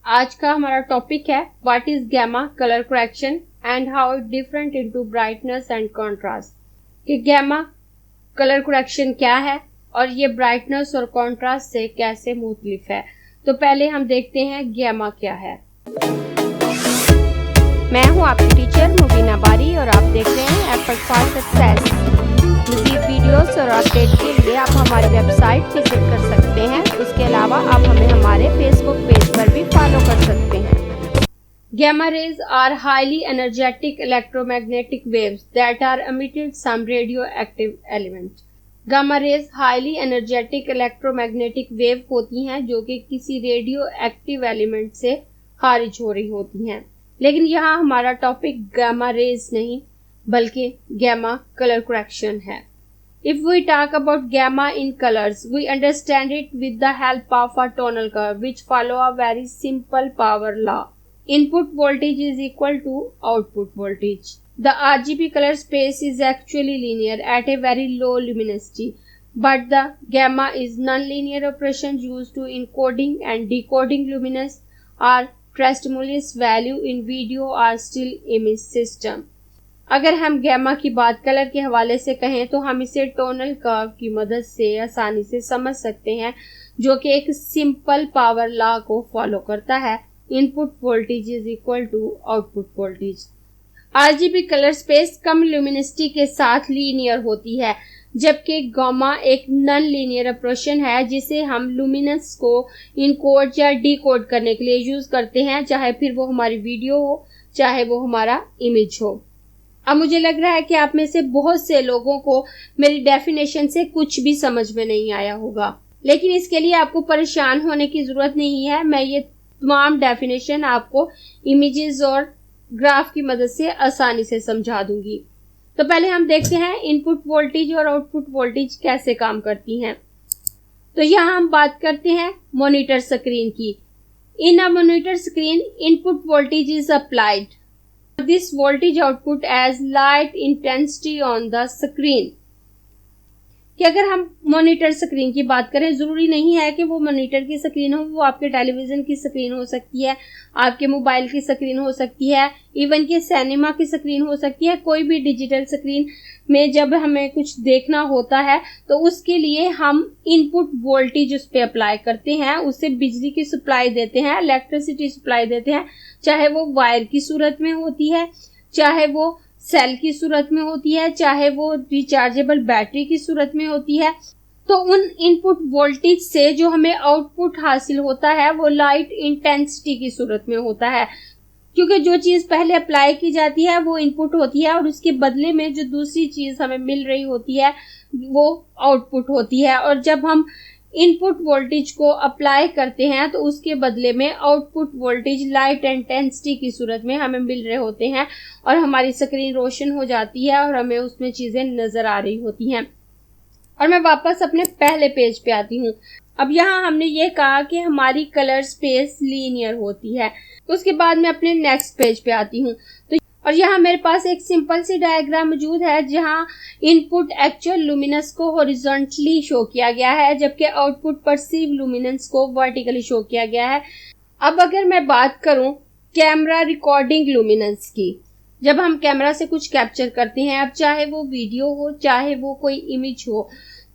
आज का हमारा टॉपिक है what is gamma colour correction and how it different into brightness and contrast. कि गैमा कलर करेक्शन क्या है और ये ब्राइटनेस और कंट्रास्ट से कैसे मुख्तलिफ है। तो पहले हम देखते हैं गैमा क्या है। मैं हूं आपकी टीचर मुबीना बारी और आप देख रहे हैं एफर्ट फॉर सक्सेस। मज़ीद वीडियोस और अपडेट के लिए आप हमारी वेबसाइट विजिट कर सकते हैं। उसके अलावा आप हमें हमारे फेसबुक पेज पर भी फॉलो कर सकते हैं। Gamma rays are highly energetic electromagnetic waves that are emitted some radioactive element. Gamma rays highly energetic electromagnetic wave होती हैं जो कि किसी रेडियो एक्टिव एलिमेंट से खारिज हो रही होती हैं। लेकिन यहाँ हमारा टॉपिक गामा रेज नहीं बल्कि गैमा कलर करेक्शन है। If we talk about gamma in colors, we understand it with the help of a tonal curve which follow a very simple power law. Input voltage is equal to output voltage. The RGB color space is actually linear at a very low luminosity, but the gamma is non-linear operation used to encoding and decoding luminous or tremulous value in video or still image system. अगर हम gamma की बात colour के हवाले से कहें तो हम इसे टोनल कर्व की मदद से आसानी से समझ सकते हैं जो कि एक सिंपल पावर लॉ को फॉलो करता है। Input voltage is equal to output voltage. RGB colour space कम ल्यूमिनिसिटी के साथ लीनियर होती है जबकि गामा एक नॉन लीनियर ऑपरेशन है जिसे हम लुमिनस को इनकोड या डिकोड करने के लिए यूज करते हैं, चाहे फिर वो हमारी वीडियो हो चाहे वो हमारा इमेज हो। अब मुझे लग रहा है कि आप में से बहुत से लोगों को मेरी डेफिनेशन से कुछ भी समझ में नहीं आया होगा, लेकिन इसके लिए आपको परेशान होने की जरूरत नहीं है। मैं ये तमाम डेफिनेशन आपको इमेजेस और ग्राफ की मदद से आसानी से समझा दूंगी। तो पहले हम देखते हैं इनपुट वोल्टेज और आउटपुट वोल्टेज कैसे काम करती हैं। तो यहाँ हम बात करते हैं मॉनिटर स्क्रीन की। In a monitor screen input voltage is applied this voltage output as light intensity on the screen। कि अगर हम मॉनिटर स्क्रीन की बात करें, जरूरी नहीं है कि वो मॉनिटर की स्क्रीन हो, वो आपके टेलीविजन की स्क्रीन हो सकती है, आपके मोबाइल की स्क्रीन हो सकती है, इवन कि सिनेमा की स्क्रीन हो सकती है। कोई भी डिजिटल स्क्रीन में जब हमें कुछ देखना होता है तो उसके लिए हम इनपुट वोल्टेज उस पर अप्लाई करते हैं, उससे बिजली की सप्लाई देते हैं, इलेक्ट्रिसिटी सप्लाई देते हैं, चाहे वो वायर की सूरत में होती है, चाहे वो सेल की सूरत में होती है, चाहे वो रिचार्जेबल बैटरी की सूरत में होती है। तो उन इनपुट वोल्टेज से जो हमें आउटपुट हासिल होता है वो लाइट इंटेंसिटी की सूरत में होता है, क्योंकि जो चीज पहले अप्लाई की जाती है वो इनपुट होती है और उसके बदले में जो दूसरी चीज हमें मिल रही होती है वो आउटपुट होती है। और जब हम इनपुट वोल्टेज को अप्लाई करते हैं तो उसके बदले में आउटपुट वोल्टेज लाइट इंटेंसिटी की सूरत में हमें मिल रहे होते हैं और हमारी स्क्रीन रोशन हो जाती है और हमें उसमें चीजें नजर आ रही होती हैं। और मैं वापस अपने पहले पेज पे आती हूँ। अब यहाँ हमने ये कहा कि हमारी कलर स्पेस लीनियर होती है। उसके बाद मैं अपने नेक्स्ट पेज पे आती हूँ तो और यहाँ मेरे पास एक सिंपल सी डायग्राम मौजूद है जहाँ इनपुट एक्चुअल लुमिनस को हॉरिजॉन्टली शो किया गया है जबकि आउटपुट परसीव लुमिनेंस को वर्टिकली शो किया गया है। अब अगर मैं बात करूं कैमरा रिकॉर्डिंग लुमिनेंस की, जब हम कैमरा से कुछ कैप्चर करते हैं, अब चाहे वो वीडियो हो चाहे वो कोई इमेज हो,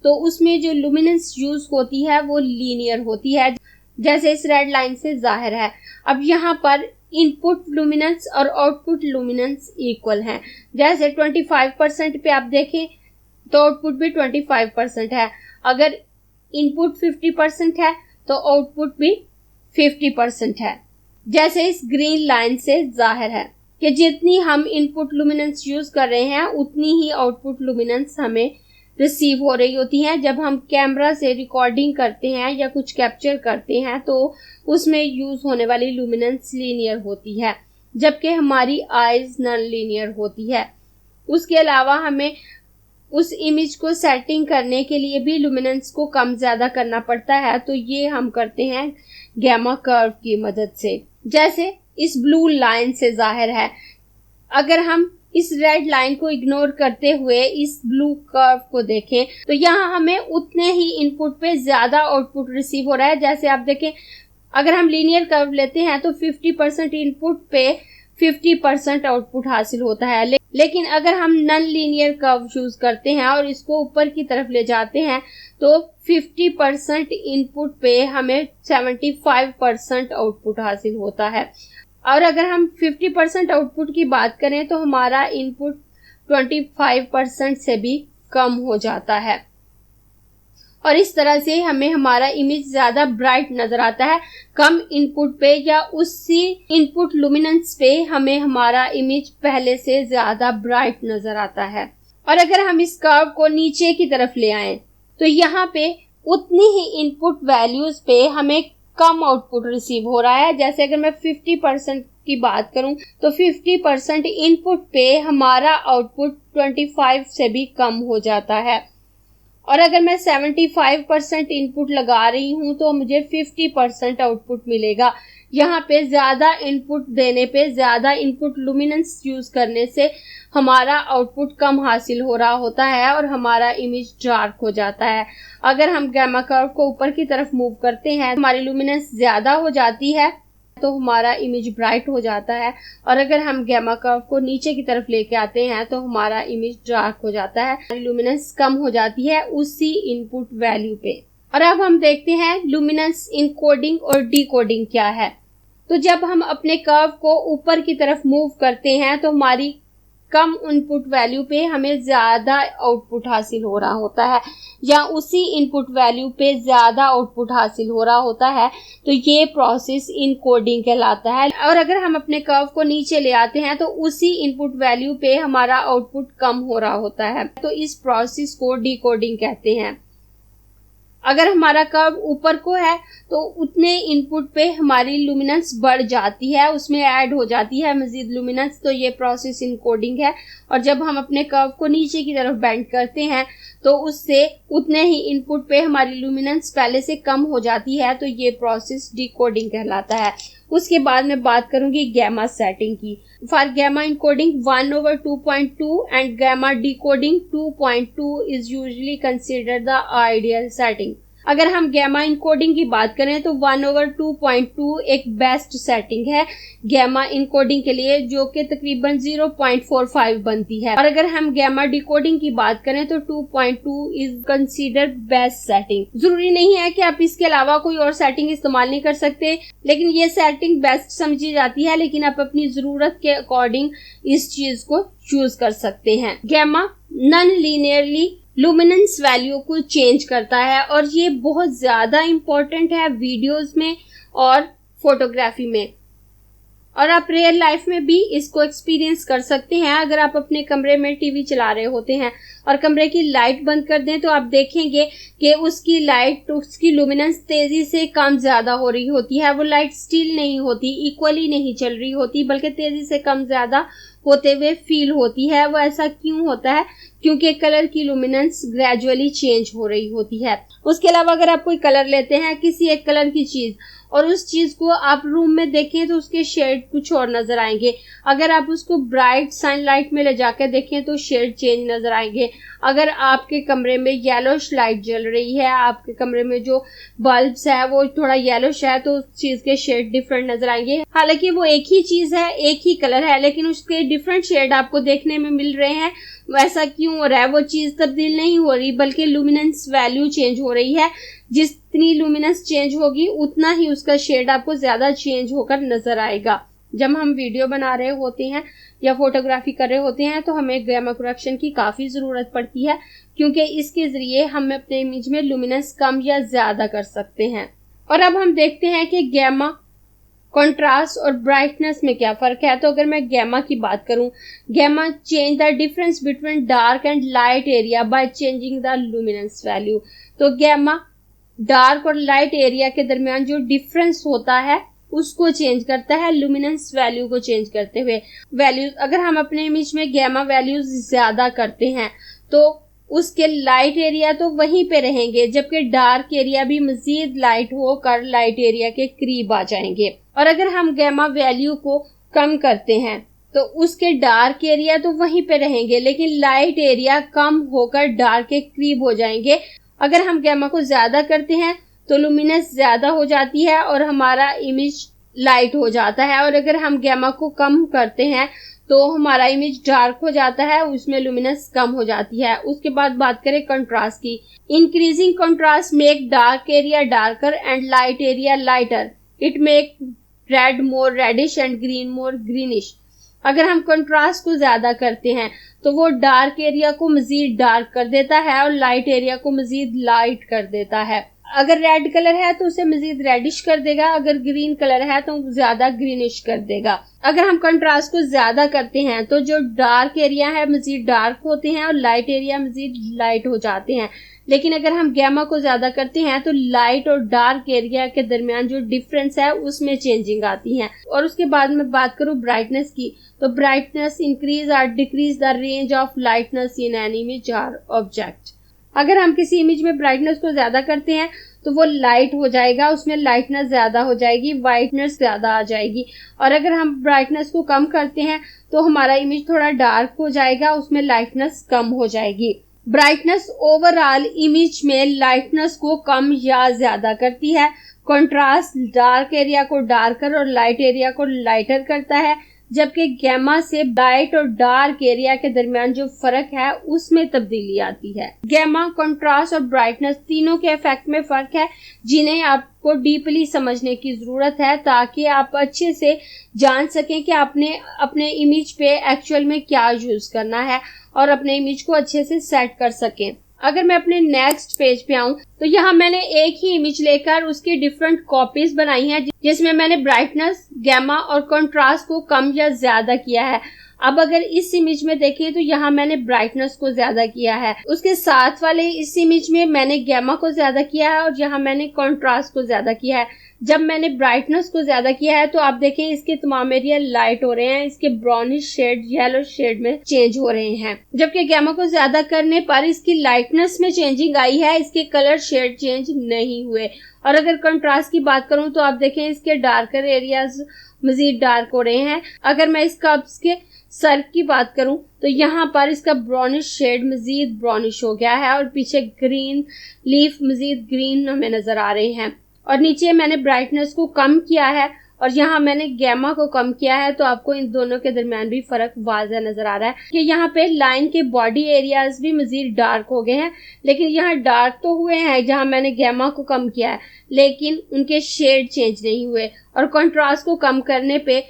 तो उसमें जो लुमिनेंस यूज होती है वो लीनियर होती है, जैसे इस रेड लाइन से जाहिर है। अब यहाँ पर इनपुट लुमिनेंस और आउटपुट लुमिनेंस इक्वल हैं। जैसे 25% पे आप देखें तो आउटपुट भी 25% है। अगर इनपुट 50% है तो आउटपुट भी 50% है। जैसे इस ग्रीन लाइन से जाहिर है कि जितनी हम इनपुट लुमिनेंस यूज कर रहे हैं उतनी ही आउटपुट लुमिनेंस हमें रिसीव हो रही होती हैं। जब हम कैमरा से रिकॉर्डिंग करते हैं या कुछ कैप्चर करते हैं तो उसमें यूज होने वाली लुमिनेंस लीनियर होती है जबकि हमारी आईज नॉन लीनियर होती है। उसके अलावा हमें उस इमेज को सेटिंग करने के लिए भी लुमिनेंस को कम ज्यादा करना पड़ता है, तो ये हम करते हैं गैमा कर्व की मदद से, जैसे इस ब्लू लाइन से जाहिर है। अगर हम इस रेड लाइन को इग्नोर करते हुए इस ब्लू कर्व को देखें तो यहाँ हमें उतने ही इनपुट पे ज्यादा आउटपुट रिसीव हो रहा है। जैसे आप देखें अगर हम लीनियर कर्व लेते हैं तो 50% इनपुट पे 50% आउटपुट हासिल होता है, लेकिन अगर हम नॉन लीनियर कर्व चूज करते हैं और इसको ऊपर की तरफ ले जाते हैं तो 50% इनपुट पे हमें 75% आउटपुट हासिल होता है। और अगर हम 50% आउटपुट की बात करें तो हमारा इनपुट 25% से भी कम हो जाता है और इस तरह से हमें हमारा इमेज ज्यादा ब्राइट नजर आता है। कम इनपुट पे या उसी इनपुट लुमिनेंस पे हमें हमारा इमेज पहले से ज्यादा ब्राइट नजर आता है। और अगर हम इस कर्व को नीचे की तरफ ले आए तो यहाँ पे उतनी ही इनपुट वैल्यूज पे हमें कम आउटपुट रिसीव हो रहा है। जैसे अगर मैं 50% की बात करूं तो 50% इनपुट पे हमारा आउटपुट 25 से भी कम हो जाता है और अगर मैं 75% इनपुट लगा रही हूं तो मुझे 50% आउटपुट मिलेगा। यहाँ पे ज्यादा इनपुट देने पे, ज्यादा इनपुट लुमिनेंस यूज करने से हमारा आउटपुट कम हासिल हो रहा होता है और हमारा इमेज डार्क हो जाता है। अगर हम गामा कर्व को ऊपर की तरफ मूव करते हैं, हमारी लुमिनेंस ज्यादा हो जाती है तो हमारा इमेज ब्राइट हो जाता है और अगर हम गामा कर्व को नीचे की तरफ लेके आते हैं तो हमारा इमेज डार्क हो जाता है, लुमिनेंस कम हो जाती है उसी इनपुट वैल्यू पे। और अब हम देखते हैं लुमिनेंस इनकोडिंग और डिकोडिंग क्या है। तो जब हम अपने कर्व को ऊपर की तरफ मूव करते हैं तो हमारी कम इनपुट वैल्यू पे हमें ज्यादा आउटपुट हासिल हो रहा होता है या उसी इनपुट वैल्यू पे ज्यादा आउटपुट हासिल हो रहा होता है, तो ये प्रोसेस इनकोडिंग कहलाता है। और अगर हम अपने कर्व को नीचे ले आते हैं तो उसी इनपुट वैल्यू पे हमारा आउटपुट कम हो रहा होता है, तो इस प्रोसेस को डिकोडिंग कहते हैं। अगर हमारा कर्व ऊपर को है तो उतने इनपुट पे हमारी लुमिनेंस बढ़ जाती है, उसमें ऐड हो जाती है मजीद लुमिनेंस, तो ये प्रोसेस इनकोडिंग है। और जब हम अपने कर्व को नीचे की तरफ बेंड करते हैं तो उससे उतने ही इनपुट पे हमारी लुमिनेंस पहले से कम हो जाती है, तो ये प्रोसेस डिकोडिंग कहलाता है। उसके बाद मैं बात करूंगी गामा सेटिंग की। For gamma encoding 1/2.2 and gamma decoding 2.2 is usually considered the ideal setting. अगर हम गामा इनकोडिंग की बात करें तो 1/2.2 एक बेस्ट सेटिंग है गामा इनकोडिंग के लिए, जो कि तकरीबन 0.45 बनती है। और अगर हम गामा डिकोडिंग की बात करें तो 2.2 इज कंसीडर्ड बेस्ट सेटिंग। जरूरी नहीं है कि आप इसके अलावा कोई और सेटिंग इस्तेमाल नहीं कर सकते, लेकिन ये सेटिंग बेस्ट समझी जाती है, लेकिन आप अपनी जरूरत के अकॉर्डिंग इस चीज को चूज कर सकते हैं। Gamma non linearly luminous value को चेंज करता है और ये बहुत ज्यादा इंपॉर्टेंट है वीडियोस में और फोटोग्राफी में, और आप रियल लाइफ में भी इसको एक्सपीरियंस कर सकते हैं। अगर आप अपने कमरे में टीवी चला रहे होते हैं और कमरे की लाइट बंद कर दें तो आप देखेंगे कि उसकी लाइट, उसकी लुमिनेंस तेजी से कम ज्यादा हो रही होती है। वो लाइट स्टिल नहीं होती, इक्वली नहीं चल रही होती, बल्कि तेजी से कम ज्यादा होते हुए फील होती है। वो ऐसा क्यों होता है? क्योंकि कलर की लुमिनेंस ग्रेजुअली चेंज हो रही होती है। उसके अलावा अगर आप कोई कलर लेते हैं, किसी एक कलर की चीज, और उस चीज को आप रूम में देखें तो उसके शेड कुछ और नजर आएंगे। अगर आप उसको ब्राइट सनलाइट में ले जाकर देखें तो शेड चेंज नजर आएंगे। अगर आपके कमरे में येलोश लाइट जल रही है, आपके कमरे में जो बल्ब्स है वो थोड़ा येलोश है, तो उस चीज के शेड डिफरेंट नजर आएंगे। हालांकि वो एक ही चीज है, एक ही कलर है, लेकिन उसके डिफरेंट शेड आपको देखने में मिल रहे हैं। वैसा क्यों हो रहा है? वो चीज तब्दील नहीं हो रही, बल्कि लुमिनेंस वैल्यू चेंज हो रही है। जितनी लुमिनेंस चेंज होगी उतना ही उसका शेड आपको ज्यादा चेंज होकर नजर आएगा। जब हम वीडियो बना रहे होते हैं या फोटोग्राफी कर रहे होते हैं तो हमें गामा करेक्शन की काफी जरूरत पड़ती है, क्योंकि इसके जरिए हम अपने इमेज में लुमिनेंस कम या ज्यादा कर सकते हैं। और अब हम देखते हैं कि गामा कंट्रास्ट और ब्राइटनेस में क्या फर्क है। तो अगर मैं गामा की बात करूं, gamma change the difference between dark and light area by changing the luminous value. तो गामा डार्क और लाइट एरिया के दरमियान जो डिफरेंस होता है उसको चेंज करता है, लुमिनेंस वैल्यू को चेंज करते हुए। वैल्यूज अगर हम अपने इमेज में गामा वैल्यूज ज्यादा करते हैं तो उसके लाइट एरिया तो वहीं पे रहेंगे, जबकि डार्क एरिया भी मजीद लाइट होकर लाइट एरिया के करीब आ जाएंगे। और अगर हम गामा वैल्यू को कम करते हैं तो उसके डार्क एरिया तो वहीं पे रहेंगे, लेकिन लाइट एरिया कम होकर डार्क के करीब हो जाएंगे। अगर हम गामा को ज्यादा करते हैं तो लुमिनस ज्यादा हो जाती है और हमारा इमेज लाइट हो जाता है। और अगर हम गैमा को कम करते हैं तो हमारा इमेज डार्क हो जाता है, उसमें लुमिनस कम हो जाती है। उसके बाद बात करें कंट्रास्ट की। Increasing contrast make dark area darker and light area lighter. It make red more reddish and green more greenish. अगर हम कंट्रास्ट को ज्यादा करते हैं तो वो डार्क एरिया को मजीद डार्क कर देता है और लाइट एरिया को मजीद लाइट कर देता है। अगर रेड कलर है तो उसे मजीद रेडिश कर देगा, अगर ग्रीन कलर है तो ज्यादा ग्रीनिश कर देगा। अगर हम कंट्रास्ट को ज्यादा करते हैं तो जो डार्क एरिया है मजीद डार्क होते हैं और लाइट एरिया मजीद लाइट हो जाते हैं। लेकिन अगर हम गैमा को ज्यादा करते हैं तो लाइट और डार्क एरिया के दरमियान जो डिफरेंस है उसमें चेंजिंग आती है। और उसके बाद में बात करूं ब्राइटनेस की, तो ब्राइटनेस इंक्रीज और decrease the range of lightness in an image और ऑब्जेक्ट। अगर हम किसी इमेज में ब्राइटनेस को ज्यादा करते हैं तो वो लाइट हो जाएगा, उसमें लाइटनेस ज्यादा हो जाएगी, वाइटनेस ज्यादा आ जाएगी। और अगर हम ब्राइटनेस को कम करते हैं तो हमारा इमेज थोड़ा डार्क हो जाएगा, उसमें लाइटनेस कम हो जाएगी। ब्राइटनेस ओवरऑल इमेज में लाइटनेस को कम या ज्यादा करती है। कंट्रास्ट डार्क एरिया को डार्कर और लाइट एरिया को लाइटर करता है, जबकि गैमा से लाइट और डार्क एरिया के दरमियान जो फर्क है उसमें तब्दीली आती है। गैमा, कंट्रास्ट और ब्राइटनेस तीनों के इफेक्ट में फर्क है जिन्हें आपको डीपली समझने की जरूरत है ताकि आप अच्छे से जान सकें कि आपने अपने इमेज पे एक्चुअल में क्या यूज करना है और अपने इमेज को अच्छे से सेट कर सकें। अगर मैं अपने नेक्स्ट पेज पे आऊं तो यहाँ मैंने एक ही इमेज लेकर उसकी डिफरेंट कॉपीज बनाई हैं जिसमें मैंने ब्राइटनेस, गैमा और कंट्रास्ट को कम या ज्यादा किया है। अब अगर इस इमेज में देखें तो यहाँ मैंने ब्राइटनेस को ज्यादा किया है, उसके साथ वाले इस इमेज में मैंने गैमा को ज्यादा किया है और यहाँ मैंने कंट्रास्ट को ज्यादा किया है। जब मैंने ब्राइटनेस को ज्यादा किया है तो आप देखें इसके तमाम एरिया लाइट हो रहे हैं, इसके ब्राउनिश शेड येलो शेड में चेंज हो रहे हैं। जबकि गैमा को ज्यादा करने पर इसकी लाइटनेस में चेंजिंग आई है, इसके कलर शेड चेंज नहीं हुए। और अगर कंट्रास्ट की बात करूं तो आप देखें इसके डार्कर एरियाज मजीद डार्क हो रहे हैं। अगर मैं इसका इसके सर की बात करूं तो यहाँ पर इसका ब्राउनिश शेड मजीद ब्राउनिश हो गया है और पीछे ग्रीन लीफ मजीद ग्रीन हमें नजर आ रहे हैं। और नीचे मैंने ब्राइटनेस को कम किया है और यहाँ मैंने गैमा को कम किया है, तो आपको इन दोनों के दरमियान भी फर्क वाज़ह नजर आ रहा है कि यहाँ पे लाइन के बॉडी एरियाज भी मजीद डार्क हो गए हैं। लेकिन यहाँ डार्क तो हुए हैं जहाँ मैंने गैमा को कम किया है, लेकिन उनके शेड चेंज नहीं हुए। और कंट्रास्ट को कम करने पे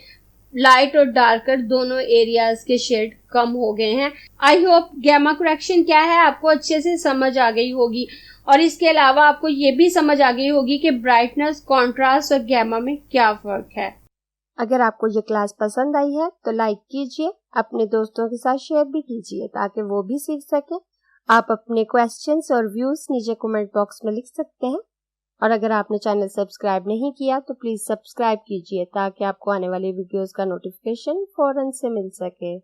लाइट और डार्कर दोनों एरियाज के शेड कम हो गए हैं। आई होप गैमा करेक्शन क्या है आपको अच्छे से समझ आ गई होगी और इसके अलावा आपको ये भी समझ आ गई होगी कि ब्राइटनेस, कंट्रास्ट और गैमा में क्या फर्क है। अगर आपको ये क्लास पसंद आई है तो लाइक कीजिए, अपने दोस्तों के साथ शेयर भी कीजिए ताकि वो भी सीख सके। आप अपने क्वेश्चंस और व्यूज नीचे कमेंट बॉक्स में लिख सकते हैं। और अगर आपने चैनल सब्सक्राइब नहीं किया तो प्लीज सब्सक्राइब कीजिए ताकि आपको आने वाली वीडियोस का नोटिफिकेशन फौरन से मिल सके।